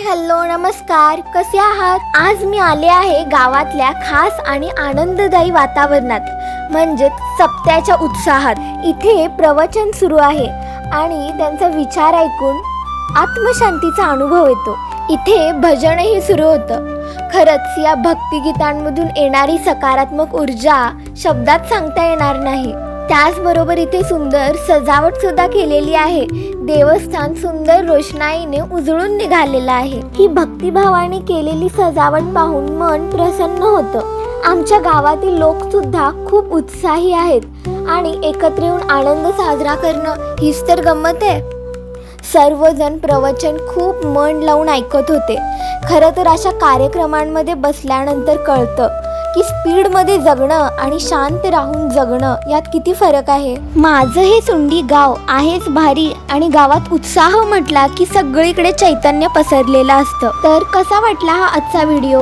Hello नमस्कार, कसे आहात? आज मी आले आहे गावातल्या खास आणि आनंददायी वातावरणात, म्हणजेच सप्त्याच्या उत्साहात. इथे प्रवचन सुरू आहे आणि त्यांचा विचार ऐकून आत्मशांतीचा अनुभव येतो. इथे भजनही सुरू होतं. खरंच या भक्तिगीतांमधून येणारी सकारात्मक ऊर्जा शब्दात सांगता येणार नाही. त्याचबरोबर इथे सुंदर सजावट सुद्धा केलेली आहे. देवस्थान सुंदर रोषणाईने उजळून निघालेलं आहे. ही भक्तिभावाने केलेली सजावट पाहून मन प्रसन्न होतं. आमच्या गावातील लोक सुद्धा खूप उत्साही आहेत आणि एकत्र येऊन आनंद साजरा करणं हीच तर गंमत आहे. सर्वजण प्रवचन खूप मन लावून ऐकत होते. खरं तर अशा कार्यक्रमांमध्ये बसल्यानंतर कळतं की स्पीडमध्ये जगणं आणि शांत राहून जगणं यात किती फरक आहे. माझं हे सुंडी गाव आहेच भारी आणि गावात उत्साह म्हटला की सगळीकडे चैतन्य पसरलेलं असतं. तर कसा वाटला हा आजचा व्हिडिओ?